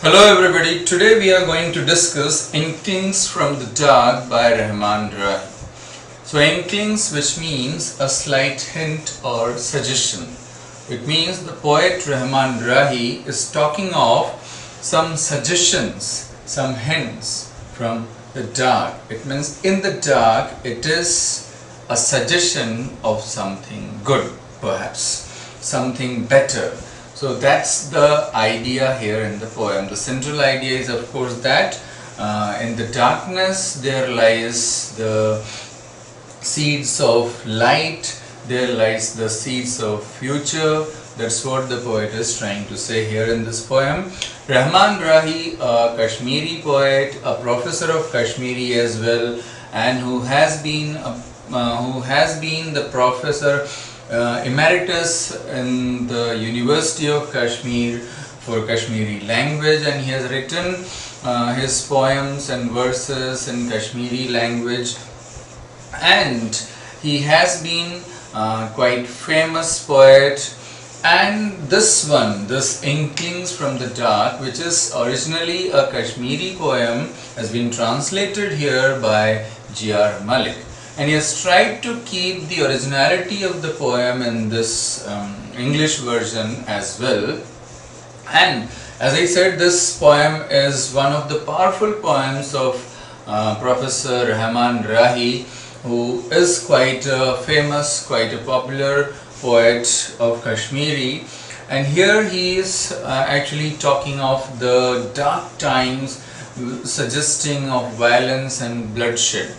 Hello everybody, today we are going to discuss Inklings from the Dark by Rahman Rahi. So Inklings, which means a slight hint or suggestion. It means the poet Rahman Rahi is talking of some suggestions, some hints from the dark. It means in the dark it is a suggestion of something good, perhaps something better. So that's the idea here in the poem. The central idea is of course that in the darkness there lies the seeds of light, there lies the seeds of future. That's what the poet is trying to say here in this poem. Rahman Rahi, a Kashmiri poet, a professor of Kashmiri as well, and who has been the professor emeritus in the University of Kashmir for Kashmiri language, and he has written his poems and verses in Kashmiri language, and he has been quite famous poet. And this Inklings from the Dark, which is originally a Kashmiri poem, has been translated here by G.R. Malik. And he has tried to keep the originality of the poem in this English version as well. And as I said, this poem is one of the powerful poems of Professor Rahman Rahi, who is quite a famous, quite a popular poet of Kashmiri. And here he is actually talking of the dark times, suggesting of violence and bloodshed.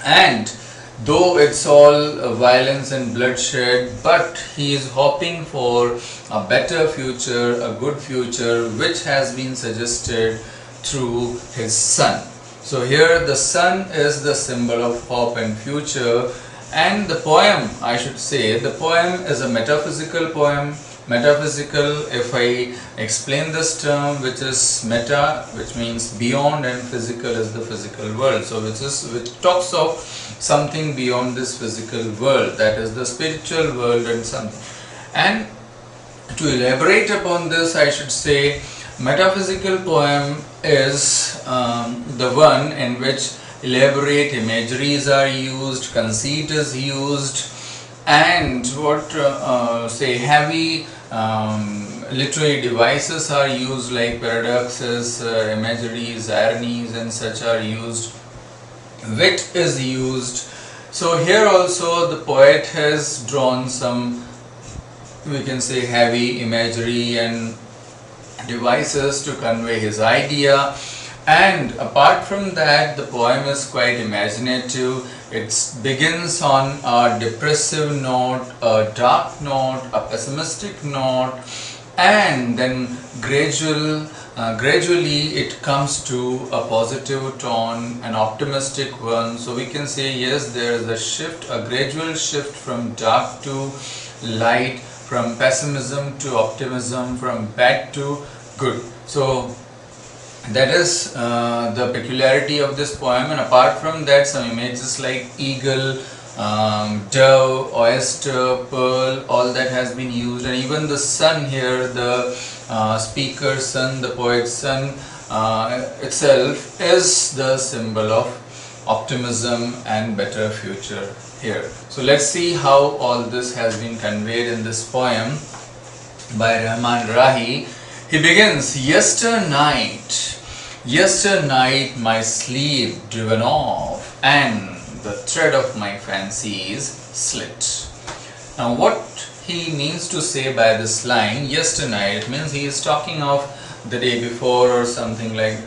And though it's all violence and bloodshed, but he is hoping for a better future, a good future, which has been suggested through his son. So here the sun is the symbol of hope and future. And the poem, I should say, the poem is a metaphysical poem. Metaphysical, if I explain this term, which is meta, which means beyond, and physical is the physical world. So which talks of something beyond this physical world, that is the spiritual world and something. And to elaborate upon this, I should say metaphysical poem is the one in which elaborate imageries are used, conceit is used, and heavy literary devices are used, like paradoxes, imageries, ironies and such are used. Wit is used. So here also the poet has drawn some, we can say, heavy imagery and devices to convey his idea. And apart from that, the poem is quite imaginative. It begins on a depressive note, a dark note, a pessimistic note, and then gradually it comes to a positive tone, an optimistic one. So we can say, yes, there is a shift, a gradual shift from dark to light, from pessimism to optimism, from bad to good. So that is the peculiarity of this poem. And apart from that, some images like eagle, dove, oyster, pearl, all that has been used. And even the sun here, the speaker's sun, the poet's sun itself is the symbol of optimism and better future here. So let's see how all this has been conveyed in this poem by Rahman Rahi. He begins, Yesternight my sleep driven off, and the thread of my fancies slit. Now what he means to say by this line, yesternight, it means he is talking of the day before or something like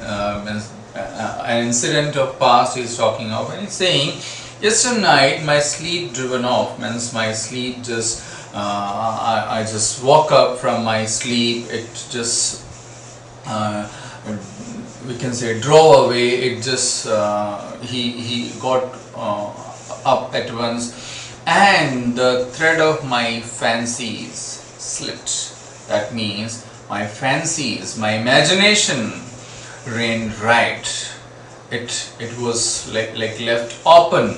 an incident of past he is talking of, and he's saying, yesternight my sleep driven off, means my sleep just I just woke up from my sleep, it just we can say drove away, it just he got up at once, and the thread of my fancies slipped. That means my fancies, my imagination ran right. It was like left open.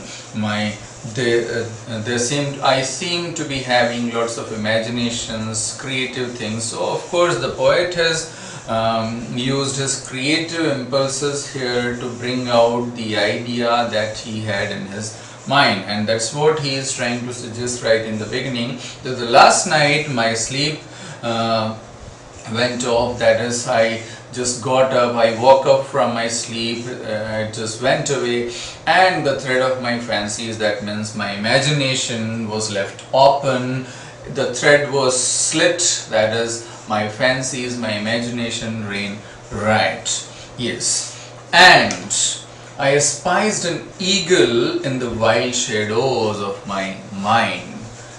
I seem to be having lots of imaginations, creative things. So of course the poet has used his creative impulses here to bring out the idea that he had in his mind, and that's what he is trying to suggest right in the beginning, that the last night my sleep went off, that is, I just got up, I woke up from my sleep, it just went away, and the thread of my fancies, that means my imagination, was left open, the thread was slit, that is, my fancies, my imagination ran right. Yes. And I espied an eagle in the wild shadows of my mind.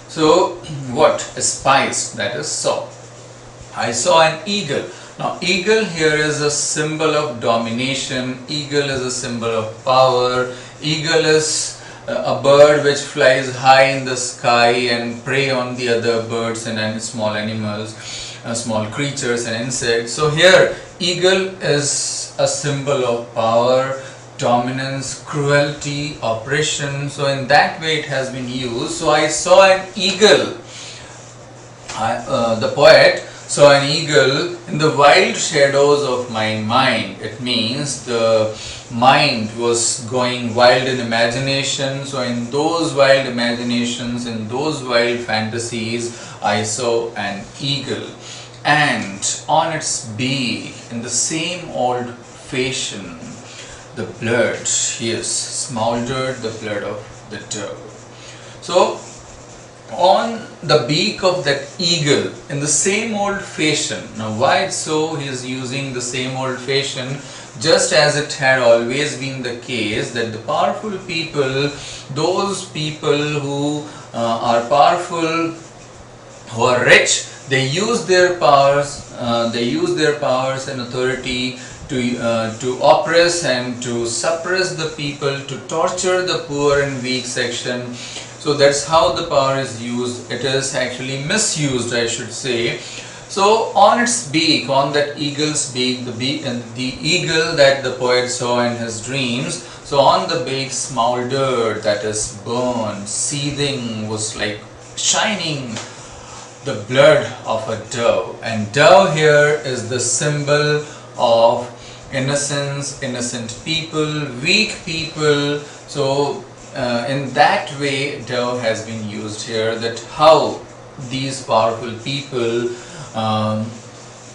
So, what? Espied, that is, saw. I saw an eagle. Now, eagle here is a symbol of domination, eagle is a symbol of power, eagle is a bird which flies high in the sky and prey on the other birds and small animals, small creatures and insects. So here, eagle is a symbol of power, dominance, cruelty, oppression. So in that way it has been used. So I saw an eagle. The poet saw an eagle in the wild shadows of my mind. It means the mind was going wild in imagination. So in those wild imaginations, in those wild fantasies, I saw an eagle. And on its beak, in the same old fashion, the blood, yes, smoldered the blood of the dove. So on the beak of that eagle, in the same old fashion. Now why so he is using the same old fashion? Just as it had always been the case that the powerful people, those people who are powerful, who are rich, they use their powers and authority to oppress and to suppress the people, to torture the poor and weak section. So that's how the power is used. It is actually misused, I should say. So on its beak, on that eagle's beak, the eagle that the poet saw in his dreams, so on the beak smoldered, that is burned, seething, was like shining, the blood of a dove. And dove here is the symbol of innocence, innocent people, weak people. So in that way dove has been used here, that how these powerful people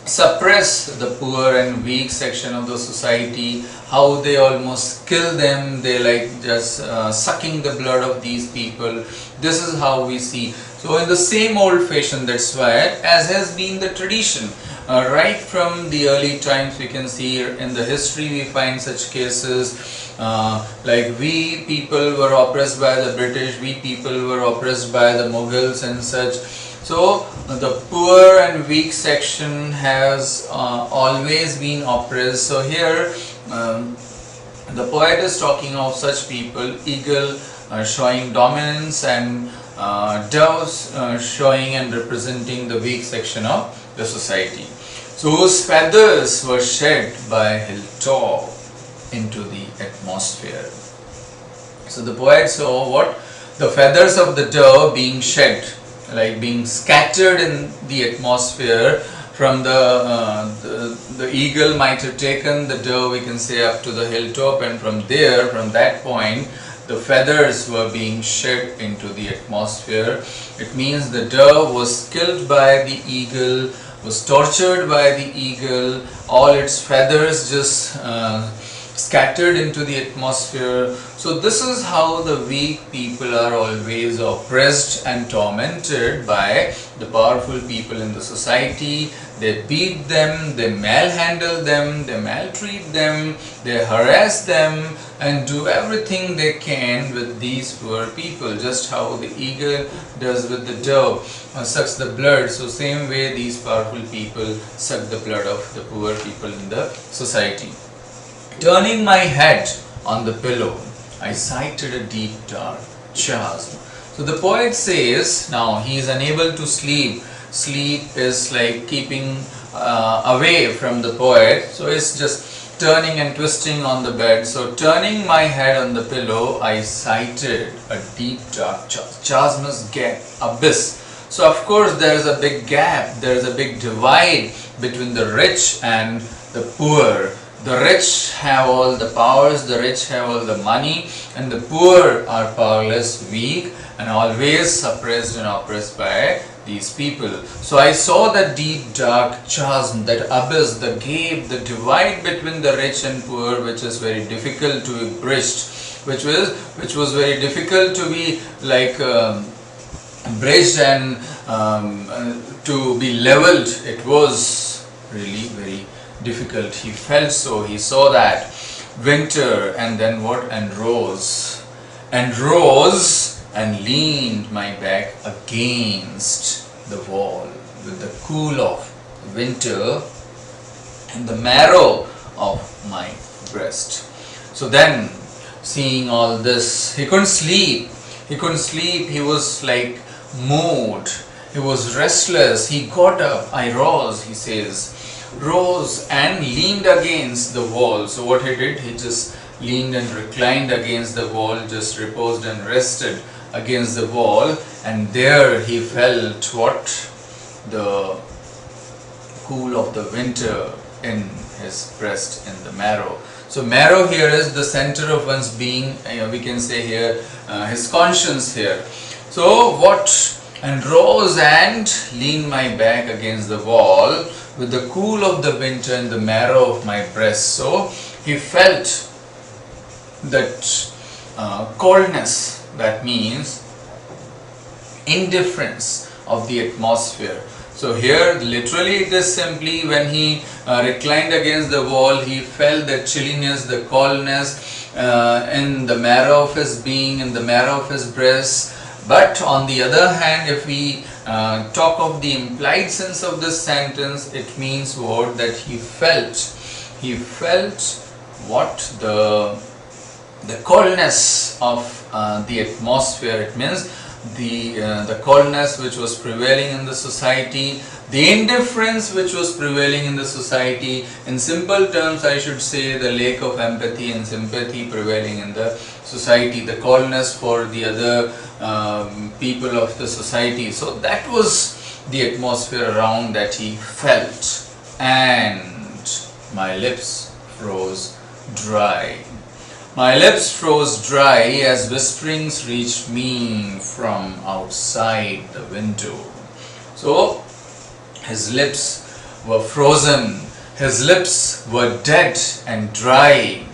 suppress the poor and weak section of the society, how they almost kill them, they like just sucking the blood of these people. This is how we see. So in the same old fashion, that's why, as has been the tradition, right from the early times, we can see in the history we find such cases, like we people were oppressed by the British, we people were oppressed by the Mughals and such. So the poor and weak section has always been oppressed. So here the poet is talking of such people, eagle showing dominance and doves showing and representing the weak section of the society. So whose feathers were shed by hilltop into the atmosphere. So the poet saw what? The feathers of the dove being shed, like being scattered in the atmosphere. From the eagle might have taken the dove, we can say, up to the hilltop, and from there, from that point, the feathers were being shed into the atmosphere. It means the dove was killed by the eagle, was tortured by the eagle, all its feathers just scattered into the atmosphere. So this is how the weak people are always oppressed and tormented by the powerful people in the society. They beat them, they malhandle them, they maltreat them, they harass them and do everything they can with these poor people. Just how the eagle does with the dove, sucks the blood. So same way these powerful people suck the blood of the poor people in the society. Turning my head on the pillow, I sighted a deep dark chasm. So the poet says, now he is unable to sleep. Sleep is like keeping away from the poet. So it's just turning and twisting on the bed. So turning my head on the pillow, I sighted a deep dark chasm. Chasm is gap, abyss. So of course there is a big gap, there is a big divide between the rich and the poor. The rich have all the powers, the rich have all the money, and the poor are powerless, weak, and always suppressed and oppressed by these people. So I saw that deep dark chasm, that abyss, the gap, the divide between the rich and poor, which is very difficult to be bridged, which was very difficult to be like bridged and to be leveled. It was really very difficult. He felt so. He saw that winter, and then what? And rose and leaned my back against the wall with the cool of winter in the marrow of my breast. So then, seeing all this, he couldn't sleep. He was like moved. He was restless. He got up. I rose, he says. Rose and leaned against the wall. So what he did, he just leaned and reclined against the wall, just reposed and rested against the wall, and there he felt what? The cool of the winter in his breast, in the marrow. So marrow here is the center of one's being, we can say here, his conscience here. So what? And rose and leaned my back against the wall with the cool of the winter in the marrow of my breast. So he felt that coldness, that means indifference of the atmosphere. So here literally it is simply when he reclined against the wall, he felt the chilliness, the coldness in the marrow of his being, in the marrow of his breast. But on the other hand, if we talk of the implied sense of this sentence, it means what? That he felt what? The coldness of the atmosphere. It means the coldness which was prevailing in the society, the indifference which was prevailing in the society. In simple terms, I should say the lack of empathy and sympathy prevailing in the society, the coldness for the other people of the society. So that was the atmosphere around that he felt, and my lips froze dry. My lips froze dry as whisperings reached me from outside the window. So his lips were frozen, his lips were dead and dry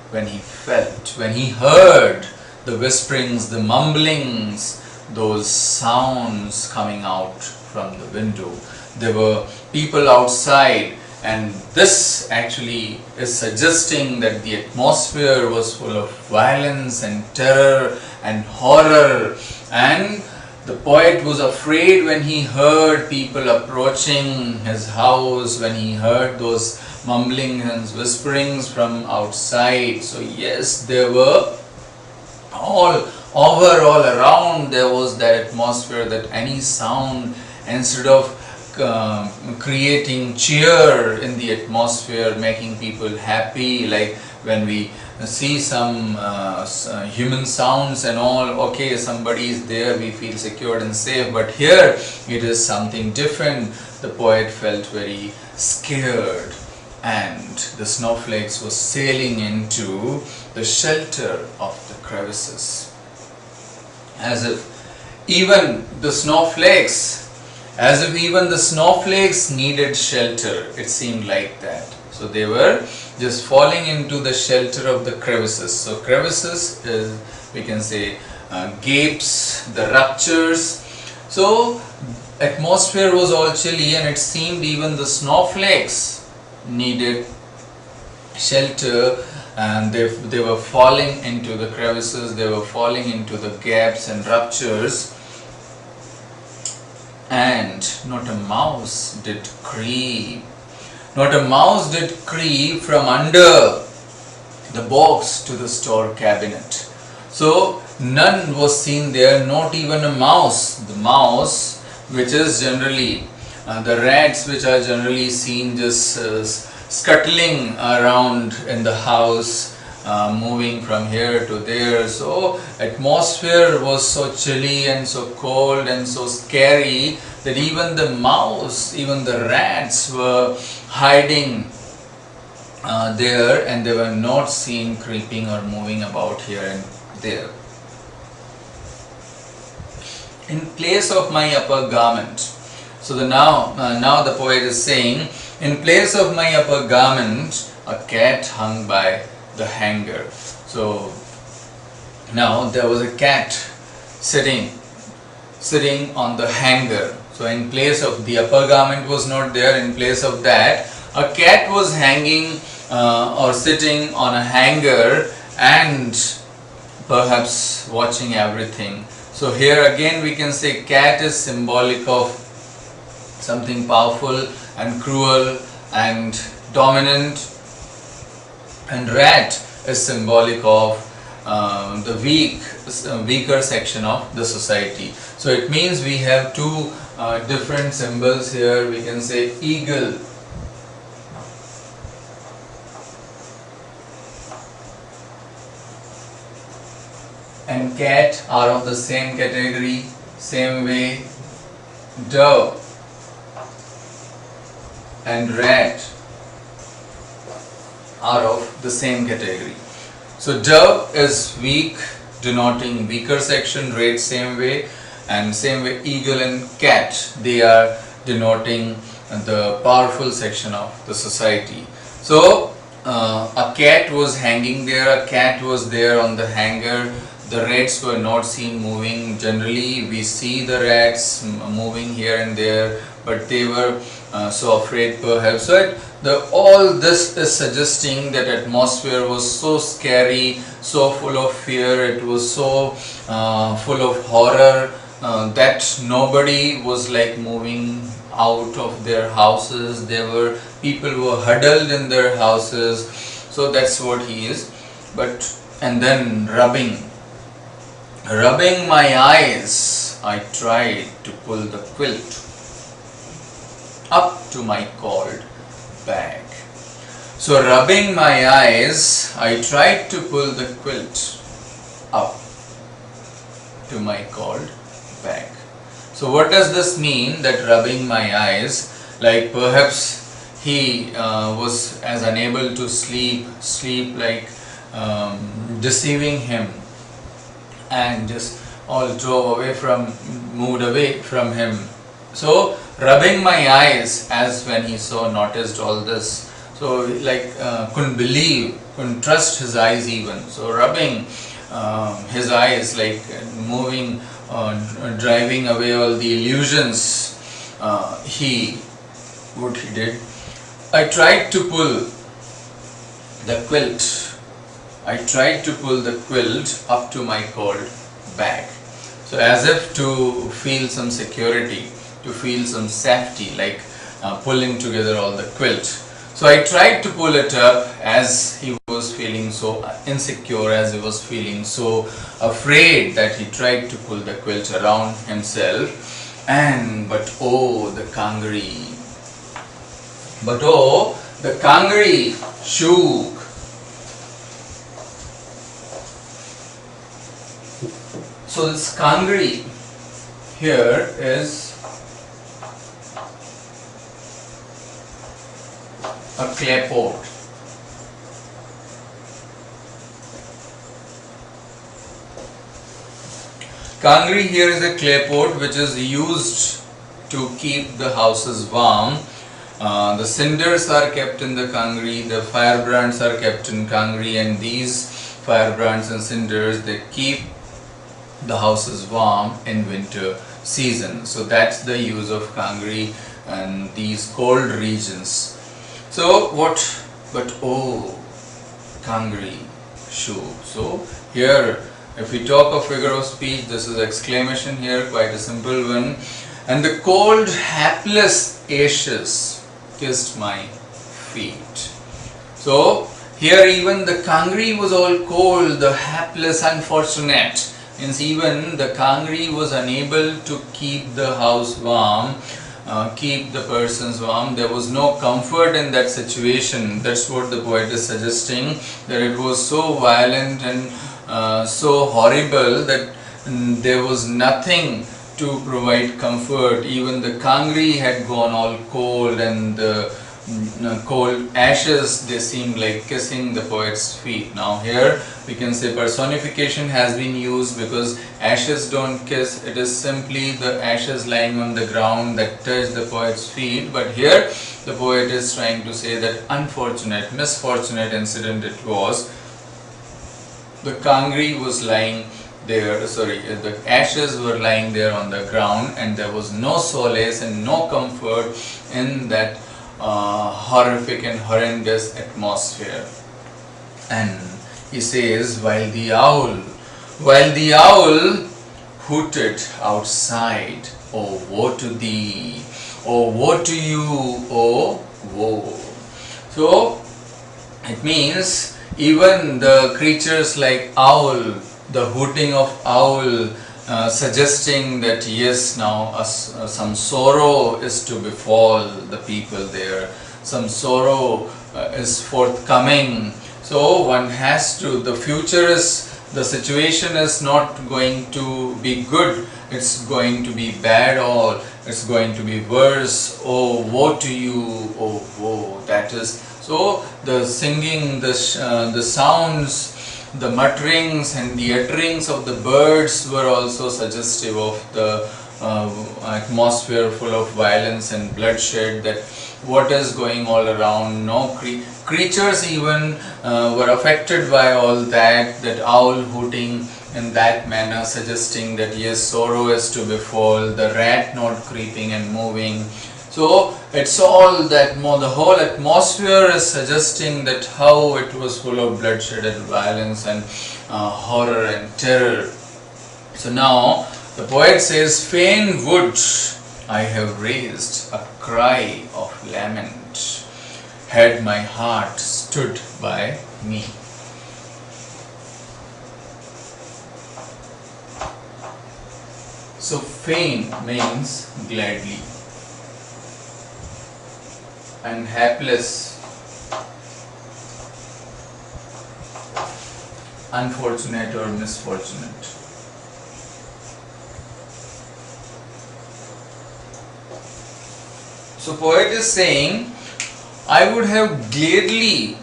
when he felt, when he heard the whisperings, the mumblings, those sounds coming out from the window. There were people outside, and this actually is suggesting that the atmosphere was full of violence and terror and horror, and the poet was afraid when he heard people approaching his house, when he heard those mumblings and whisperings from outside. So yes, there were all around, there was that atmosphere, that any sound, instead of creating cheer in the atmosphere, making people happy, like when we see some human sounds and all, okay, somebody is there, we feel secure and safe. But here it is something different. The poet felt very scared, and the snowflakes were sailing into the shelter of the crevices, as if even the snowflakes needed shelter. It seemed like that. So they were just falling into the shelter of the crevices. So crevices is, we can say, gapes, the ruptures. So atmosphere was all chilly, and it seemed even the snowflakes needed shelter, and they were falling into the crevices, they were falling into the gaps and ruptures. And not a mouse did creep. Not a mouse did creep from under the box to the store cabinet. So none was seen there, not even a mouse. The mouse, which is generally the rats, which are generally seen just scuttling around in the house, moving from here to there. So atmosphere was so chilly and so cold and so scary that even the mouse, even the rats were hiding there, and they were not seen creeping or moving about here and there. In place of my upper garment. So now the poet is saying, in place of my upper garment, a cat hung by the hanger. So now there was a cat sitting on the hanger. So in place of the upper garment was not there, in place of that, a cat was hanging or sitting on a hanger and perhaps watching everything. So here again we can say cat is symbolic of something powerful and cruel and dominant, and rat is symbolic of the weaker section of the society. So it means we have two different symbols here. We can say eagle and cat are of the same category. Same way, dove and rat are of the same category. So dove is weak, denoting weaker section, rat same way, and same way eagle and cat, they are denoting the powerful section of the society. So a cat was hanging there, a cat was there on the hanger. The rats were not seen moving. Generally we see the rats moving here and there, but they were so afraid perhaps. So all this is suggesting that atmosphere was so scary, so full of fear, it was so full of horror that nobody was like moving out of their houses. People were huddled in their houses. So that's what he is. And then rubbing my eyes, I tried to pull the quilt up to my cold bag. So rubbing my eyes, I tried to pull the quilt up to my cold bag. So what does this mean, that rubbing my eyes? Like perhaps he was as unable to sleep like deceiving him, and just all moved away from him. So rubbing my eyes, as when he noticed all this, so like couldn't trust his eyes even. So rubbing his eyes, like moving, driving away all the illusions. What he did, I tried to pull the quilt. I tried to pull the quilt up to my cold bag. So as if to feel some security, to feel some safety, like pulling together all the quilt. So I tried to pull it up as he was feeling so insecure, as he was feeling so afraid, that he tried to pull the quilt around himself. But oh, the kangri shook. So this kangri here is a clay pot. Kangri here is a clay pot which is used to keep the houses warm. The cinders are kept in the kangri, the firebrands are kept in kangri, and these firebrands and cinders, they keep the houses warm in winter season. So that's the use of kangri and these cold regions. So kangri shook. So here, if we talk of figure of speech, this is exclamation here, quite a simple one. And the cold hapless ashes kissed my feet. So here even the kangri was all cold, the hapless unfortunate. Means even the kangri was unable to keep the house warm, keep the persons warm. There was no comfort in that situation. That's what the poet is suggesting, that it was so violent and so horrible that there was nothing to provide comfort. Even the kangri had gone all cold, and the cold ashes, they seemed like kissing the poet's feet. Now here we can say personification has been used because ashes don't kiss, it is simply the ashes lying on the ground that touch the poet's feet. But here the poet is trying to say that unfortunate, misfortunate incident it was. The kangri was lying there, the ashes were lying there on the ground, and there was no solace and no comfort in that horrific and horrendous atmosphere. And he says, while the owl hooted outside, oh woe to thee, oh woe to you, oh woe. So it means even the creatures like owl, the hooting of owl, suggesting that yes, now some sorrow is to befall the people there, some sorrow is forthcoming. So one has to, the future is, the situation is not going to be good, it's going to be bad, or it's going to be worse. Oh woe to you, oh woe. That is, so the singing, the sounds, the mutterings and the utterings of the birds were also suggestive of the atmosphere full of violence and bloodshed, that what is going all around. No creatures even were affected by all that, owl hooting in that manner, suggesting that yes, sorrow is to befall, the rat not creeping and moving. So it's all that the whole atmosphere is suggesting that how it was full of bloodshed and violence and horror and terror. So now the poet says, fain would I have raised a cry of lament, had my heart stood by me. So fain means gladly, and hapless, unfortunate or misfortunate. So poet is saying, I would have gladly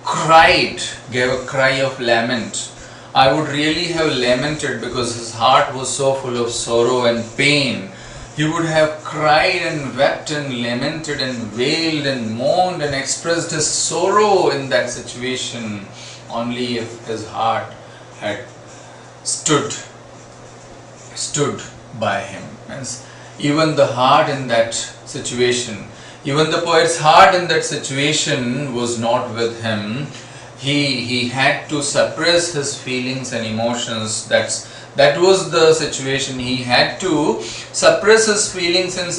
cried, gave a cry of lament. I would really have lamented because his heart was so full of sorrow and pain. He would have cried and wept and lamented and wailed and moaned and expressed his sorrow in that situation, only if his heart had stood by him. Means even the heart in that situation, even the poet's heart in that situation was not with him. He had to suppress his feelings and emotions. That was the situation. He had to suppress his feelings and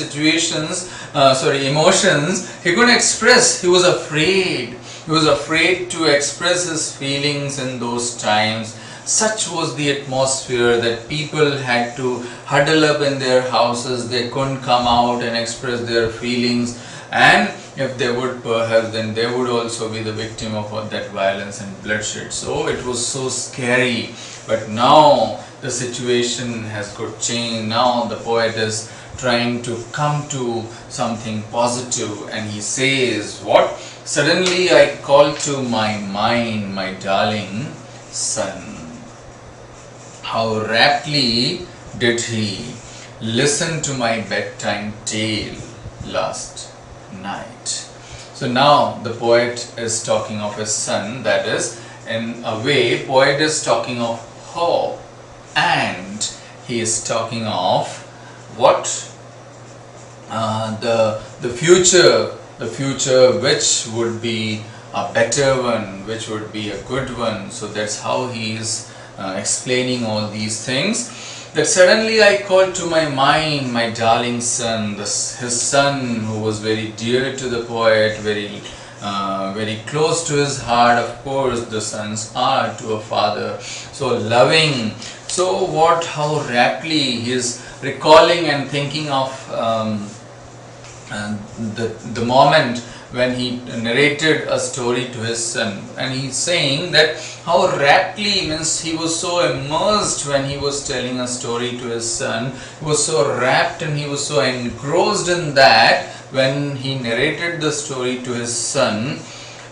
emotions. He couldn't express. He was afraid. He was afraid to express his feelings in those times. Such was the atmosphere that people had to huddle up in their houses. They couldn't come out and express their feelings. And if they would, perhaps then they would also be the victim of that violence and bloodshed. So it was so scary. But now the situation has got changed. Now the poet is trying to come to something positive, and he says, what? Suddenly I called to my mind my darling son. How raptly did he listen to my bedtime tale last night. So now the poet is talking of his son. That is, in a way, poet is talking of hope, and he is talking of what? The future which would be a better one, which would be a good one. So that's how he is explaining all these things. That suddenly I called to my mind my darling son, his son who was very dear to the poet, very close to his heart. Of course, the sons are to a father, so loving. So how raptly he is recalling and thinking of the moment when he narrated a story to his son, and he's saying that how raptly, means he was so immersed when he was telling a story to his son, he was so rapt and he was so engrossed in that when he narrated the story to his son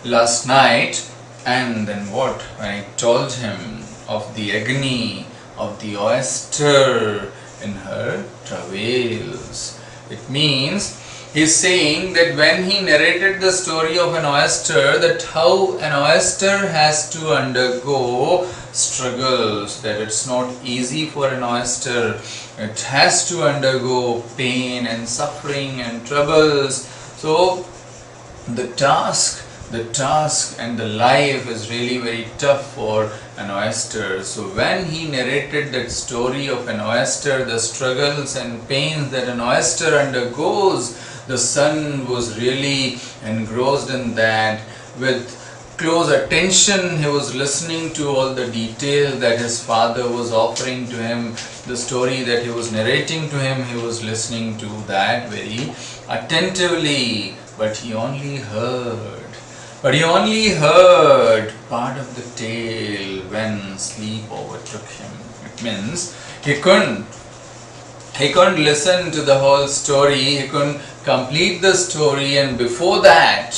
last night. And then what? When I told him of the agony of the oyster in her travails. It means he's saying that when he narrated the story of an oyster, that how an oyster has to undergo struggles, that it's not easy for an oyster, it has to undergo pain and suffering and troubles. So the task and the life is really very tough for an oyster. So when he narrated that story of an oyster, the struggles and pains that an oyster undergoes, the son was really engrossed in that. With close attention, he was listening to all the detail that his father was offering to him, the story that he was narrating to him. He was listening to that very attentively, but he only heard part of the tale when sleep overtook him. It means he couldn't listen to the whole story, he couldn't complete the story, and before that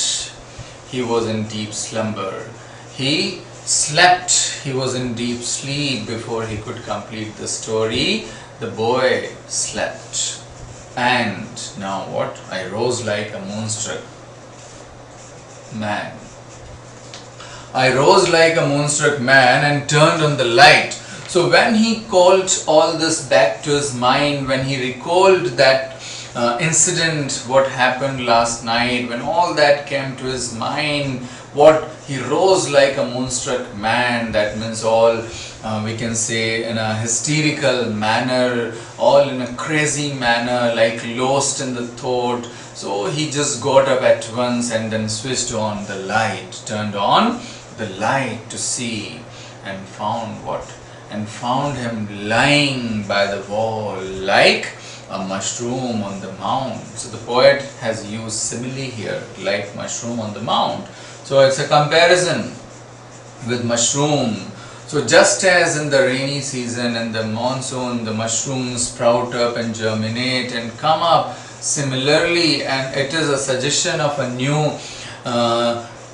he was in deep slumber. He slept, he was in deep sleep before he could complete the story. The boy slept. And now what? I rose like a moonstruck man. I rose like a moonstruck man and turned on the light. So when he called all this back to his mind, when he recalled that incident, what happened last night, when all that came to his mind, what he rose like a moonstruck man, that means all we can say in a hysterical manner, all in a crazy manner, like lost in the thought. So he just got up at once and then switched on the light, turned on the light to see, and found what? And found him lying by the wall like a mushroom on the mound. So the poet has used simile here, like mushroom on the mound. So it's a comparison with mushroom. So just as in the rainy season and the monsoon, the mushrooms sprout up and germinate and come up, similarly, and it is a suggestion of a new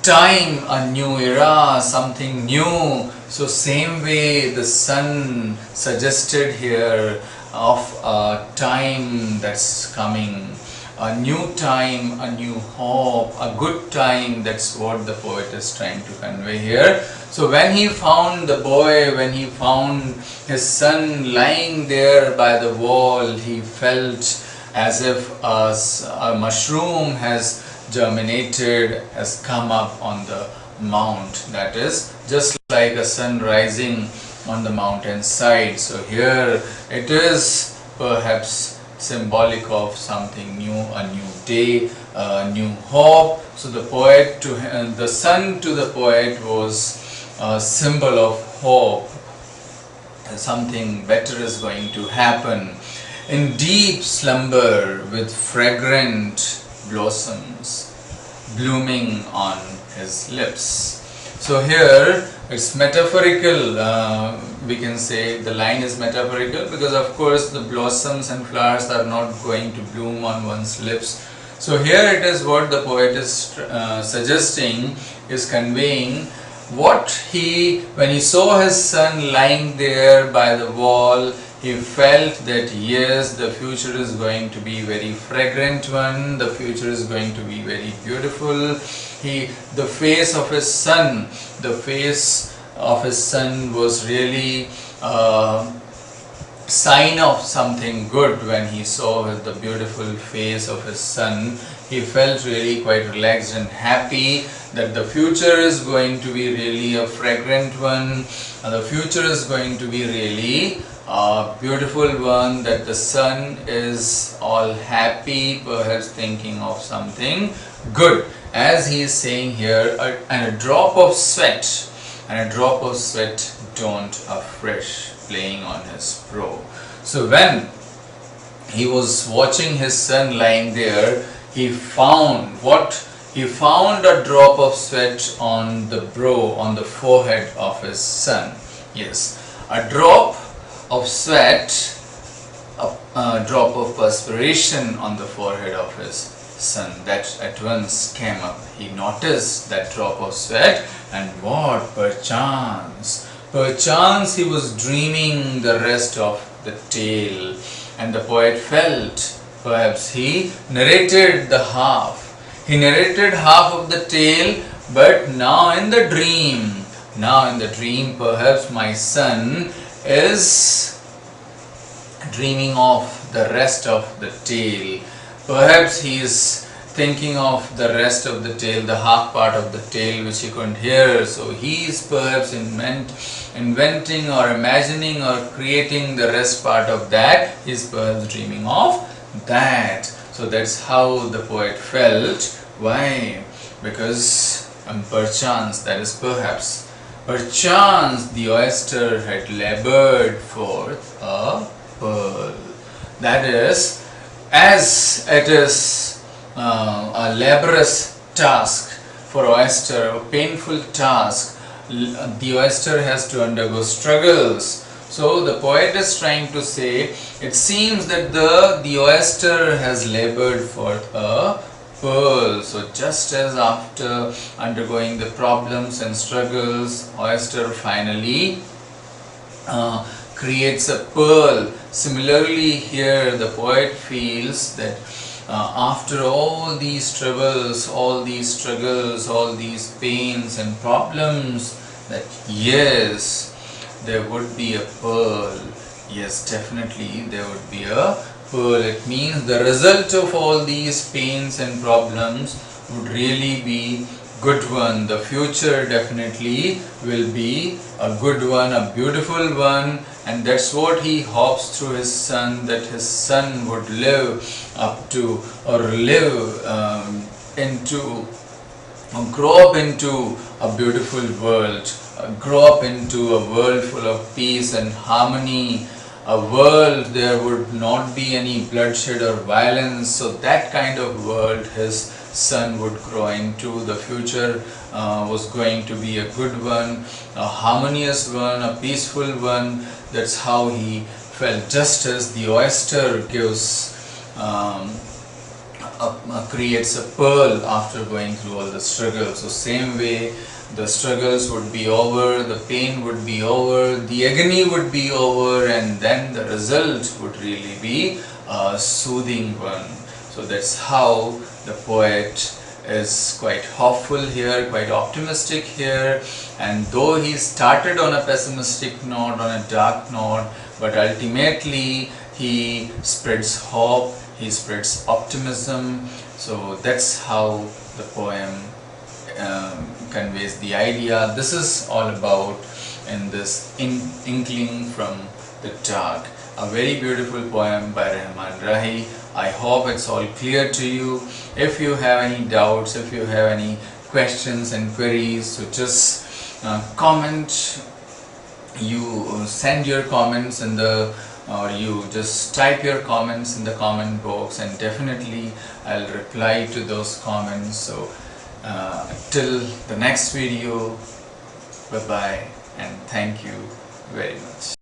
time, a new era, something new. So same way the sun suggested here of a time that's coming, a new time, a new hope, a good time. That's what the poet is trying to convey here. So when he found the boy, when he found his son lying there by the wall, he felt as if a mushroom has germinated, has come up on the mount. That is just like a sun rising on the mountainside. So here it is perhaps symbolic of something new, a new day, a new hope. So the poet to the sun to the poet was a symbol of hope. Something better is going to happen. In deep slumber with fragrant blossoms blooming on his lips. So here it's metaphorical, we can say the line is metaphorical because of course the blossoms and flowers are not going to bloom on one's lips. So here it is what the poet is suggesting, is conveying what when he saw his son lying there by the wall, he felt that yes, the future is going to be very fragrant one, the future is going to be very beautiful. The face of his son was really sign of something good. When he saw the beautiful face of his son, he felt really quite relaxed and happy that the future is going to be really a fragrant one, and the future is going to be really a beautiful one, that the son is all happy, perhaps thinking of something good. As he is saying here, and a drop of sweat don't afresh, playing on his brow. So when he was watching his son lying there, he found what he found a drop of sweat on the forehead of his son. Yes, a drop of sweat, a drop of perspiration on the forehead of his son. That at once came up. He noticed that drop of sweat, and what perchance he was dreaming the rest of the tale. And the poet felt, perhaps he narrated half of the tale, but now in the dream, perhaps my son is dreaming of the rest of the tale. Perhaps he is thinking of the rest of the tale, the half part of the tale which he couldn't hear. So he is perhaps inventing or imagining or creating the rest part of that. He is perhaps dreaming of that. So that's how the poet felt. Why? Because perchance, that is perhaps the oyster had labored forth a pearl. That is, as it is a laborious task for oyster, a painful task, the oyster has to undergo struggles. So the poet is trying to say, it seems that the oyster has labored forth a pearl. So just as after undergoing the problems and struggles, oyster finally creates a pearl. Similarly here the poet feels that after all these troubles, all these struggles, all these pains and problems, that yes, there would be a pearl. Yes, definitely there would be a pearl. It means the result of all these pains and problems would really be good one. The future definitely will be a good one, a beautiful one, and that's what he hopes through his son, that his son would live up to, or grow up into a beautiful world, grow up into a world full of peace and harmony, a world there would not be any bloodshed or violence. So that kind of world his son would grow into. The future was going to be a good one, a harmonious one, a peaceful one. That's how he felt. Just as the oyster gives creates a pearl after going through all the struggles. So same way, the struggles would be over, the pain would be over, the agony would be over, and then the result would really be a soothing one. So that's how the poet is quite hopeful here, quite optimistic here, and though he started on a pessimistic note, on a dark note, but ultimately he spreads hope, he spreads optimism. So that's how the poem conveys the idea. This is all about in this Inkling from the Dark, a very beautiful poem by Rahman Rahi. I hope it's all clear to you. If you have any doubts, if you have any questions and queries, so just comment. You send your comments in the, or you just type your comments in the comment box, and definitely I'll reply to those comments. So till the next video, bye bye, and thank you very much.